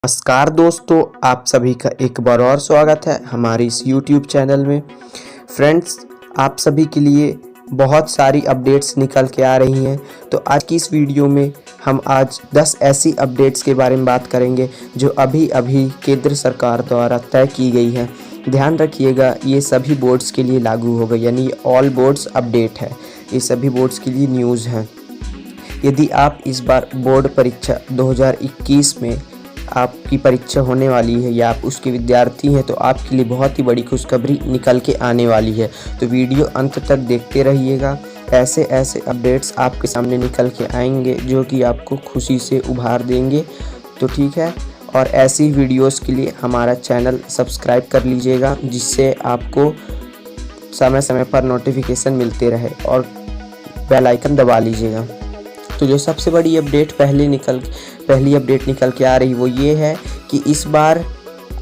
नमस्कार दोस्तों, आप सभी का एक बार और स्वागत है हमारे इस YouTube चैनल में। फ्रेंड्स, आप सभी के लिए बहुत सारी अपडेट्स निकल के आ रही हैं। तो आज की इस वीडियो में हम आज 10 ऐसी अपडेट्स के बारे में बात करेंगे जो अभी अभी केंद्र सरकार द्वारा तय की गई है। ध्यान रखिएगा, ये सभी बोर्ड्स के लिए लागू होगा, यानी ऑल बोर्ड्स अपडेट है। ये सभी बोर्ड्स के लिए न्यूज़ है। यदि आप इस बार बोर्ड परीक्षा 2021 में आपकी परीक्षा होने वाली है या आप उसके विद्यार्थी हैं तो आपके लिए बहुत ही बड़ी खुशखबरी निकल के आने वाली है। तो वीडियो अंत तक देखते रहिएगा। ऐसे ऐसे अपडेट्स आपके सामने निकल के आएंगे जो कि आपको खुशी से उभार देंगे। तो ठीक है, और ऐसी वीडियोस के लिए हमारा चैनल सब्सक्राइब कर लीजिएगा, जिससे आपको समय समय पर नोटिफिकेशन मिलते रहे, और बेल आइकन दबा लीजिएगा। तो जो सबसे बड़ी अपडेट पहली अपडेट निकल के आ रही वो ये है कि इस बार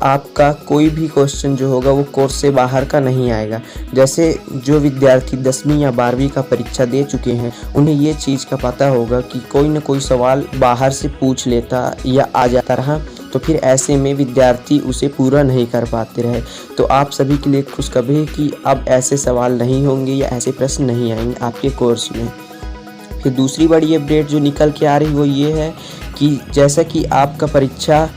आपका कोई भी क्वेश्चन जो होगा वो कोर्स से बाहर का नहीं आएगा। जैसे जो विद्यार्थी 10वीं या 12वीं का परीक्षा दे चुके हैं उन्हें ये चीज़ का पता होगा कि कोई न कोई सवाल बाहर से पूछ लेता या आ जाता रहा, तो फिर ऐसे में विद्यार्थी उसे पूरा नहीं कर पाते रहे। तो आप सभी के लिए खुशखबरी कि अब ऐसे सवाल नहीं होंगे या ऐसे प्रश्न नहीं आएंगे आपके कोर्स में। फिर दूसरी बड़ी अपडेट जो निकल के आ रही वो ये है कि जैसा कि आपका परीक्षा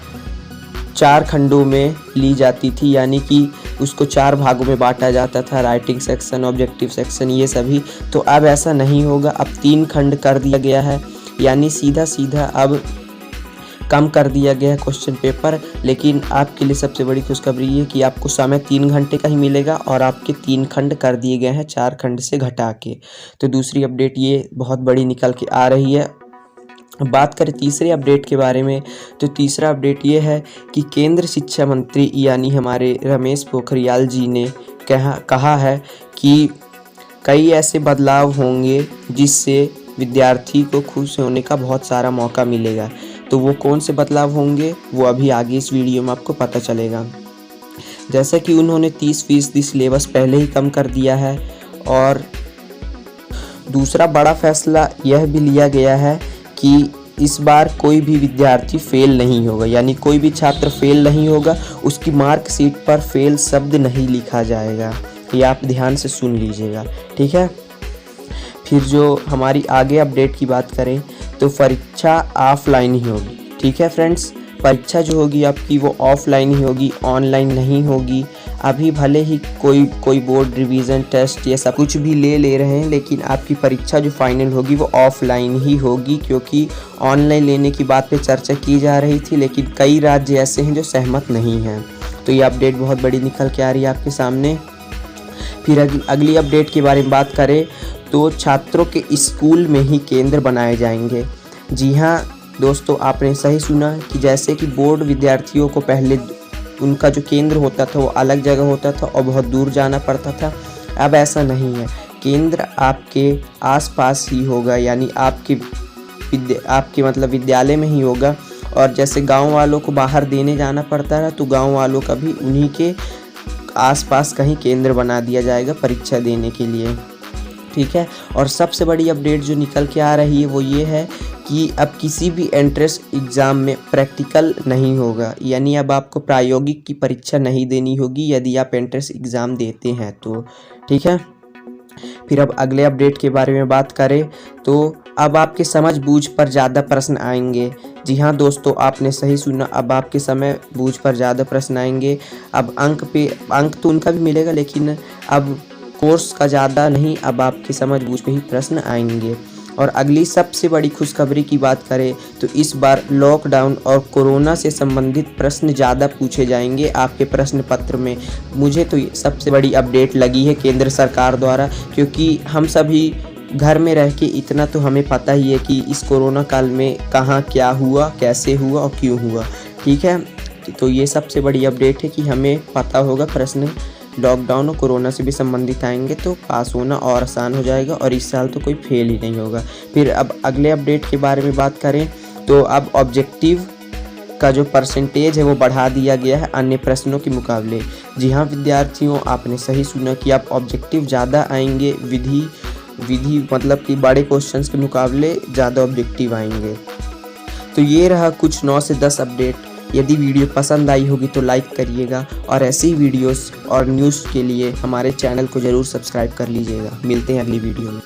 4 खंडों में ली जाती थी, यानी कि उसको 4 भागों में बांटा जाता था, राइटिंग सेक्शन, ऑब्जेक्टिव सेक्शन, ये सभी। तो अब ऐसा नहीं होगा, अब 3 खंड कर दिया गया है, यानी सीधा अब कम कर दिया गया है क्वेश्चन पेपर। लेकिन आपके लिए सबसे बड़ी खुशखबरी ये कि आपको समय 3 घंटे का ही मिलेगा और आपके 3 खंड कर दिए गए हैं 4 खंड से घटा के। तो दूसरी अपडेट ये बहुत बड़ी निकल के आ रही है। बात करें तीसरे अपडेट के बारे में, तो तीसरा अपडेट ये है कि केंद्र शिक्षा मंत्री यानी हमारे रमेश पोखरियाल जी ने कहा है कि कई ऐसे बदलाव होंगे जिससे विद्यार्थी को खुश होने का बहुत सारा मौका मिलेगा। तो वो कौन से बदलाव होंगे वो अभी आगे इस वीडियो में आपको पता चलेगा। जैसा कि उन्होंने 30% सिलेबस पहले ही कम कर दिया है, और दूसरा बड़ा फैसला यह भी लिया गया है कि इस बार कोई भी विद्यार्थी फेल नहीं होगा, यानी कोई भी छात्र फेल नहीं होगा, उसकी मार्कशीट पर फेल शब्द नहीं लिखा जाएगा। ये आप ध्यान से सुन लीजिएगा, ठीक है। फिर जो हमारी आगे अपडेट की बात करें तो परीक्षा ऑफलाइन ही होगी, ठीक है फ्रेंड्स। परीक्षा जो होगी आपकी वो ऑफलाइन ही होगी, ऑनलाइन नहीं होगी। अभी भले ही कोई बोर्ड रिवीजन टेस्ट ये सब कुछ भी ले रहे हैं, लेकिन आपकी परीक्षा जो फाइनल होगी वो ऑफलाइन ही होगी, क्योंकि ऑनलाइन लेने की बात पे चर्चा की जा रही थी, लेकिन कई राज्य ऐसे हैं जो सहमत नहीं हैं। तो ये अपडेट बहुत बड़ी निकल के आ रही है आपके सामने। फिर अगली अपडेट के बारे में बात करें तो छात्रों के स्कूल में ही केंद्र बनाए जाएंगे। जी हाँ दोस्तों, आपने सही सुना कि जैसे कि बोर्ड विद्यार्थियों को पहले उनका जो केंद्र होता था वो अलग जगह होता था और बहुत दूर जाना पड़ता था, अब ऐसा नहीं है। केंद्र आपके आसपास ही होगा, यानी आपके मतलब विद्यालय में ही होगा। और जैसे गांव वालों को बाहर देने जाना पड़ता है, तो गांव वालों का भी उन्हीं के आसपास कहीं केंद्र बना दिया जाएगा परीक्षा देने के लिए, ठीक है। और सबसे बड़ी अपडेट जो निकल के आ रही है वो ये है कि अब किसी भी एंट्रेंस एग्ज़ाम में प्रैक्टिकल नहीं होगा, यानी अब आपको प्रायोगिक की परीक्षा नहीं देनी होगी यदि आप एंट्रेंस एग्ज़ाम देते हैं तो, ठीक है। फिर अब अगले अपडेट के बारे में बात करें तो अब आपके समझ बूझ पर ज़्यादा प्रश्न आएंगे। जी हाँ दोस्तों, आपने सही सुना, अब आपके समय बूझ पर ज़्यादा प्रश्न आएंगे। अब अंक तो उनका भी मिलेगा, लेकिन अब कोर्स का ज़्यादा नहीं, अब आपकी समझ बूझ पे ही प्रश्न आएंगे। और अगली सबसे बड़ी खुशखबरी की बात करें तो इस बार लॉकडाउन और कोरोना से संबंधित प्रश्न ज़्यादा पूछे जाएंगे आपके प्रश्न पत्र में। मुझे तो ये सबसे बड़ी अपडेट लगी है केंद्र सरकार द्वारा, क्योंकि हम सभी घर में रह के इतना तो हमें पता ही है कि इस कोरोना काल में कहाँ क्या हुआ, कैसे हुआ और क्यों हुआ, ठीक है। तो ये सबसे बड़ी अपडेट है कि हमें पता होगा प्रश्न लॉकडाउन और कोरोना से भी संबंधित आएंगे, तो पास होना और आसान हो जाएगा, और इस साल तो कोई फेल ही नहीं होगा। फिर अब अगले अपडेट के बारे में बात करें तो अब ऑब्जेक्टिव का जो परसेंटेज है वो बढ़ा दिया गया है अन्य प्रश्नों के मुकाबले। जी हाँ विद्यार्थियों, आपने सही सुना कि अब ऑब्जेक्टिव ज़्यादा आएंगे, विधि मतलब कि बड़े क्वेश्चंस के मुकाबले ज़्यादा ऑब्जेक्टिव आएंगे। तो ये रहा कुछ 9 से 10 अपडेट यदि वीडियो पसंद आई होगी तो लाइक करिएगा और ऐसी ही वीडियोस और न्यूज़ के लिए हमारे चैनल को ज़रूर सब्सक्राइब कर लीजिएगा। मिलते हैं अगली वीडियो में।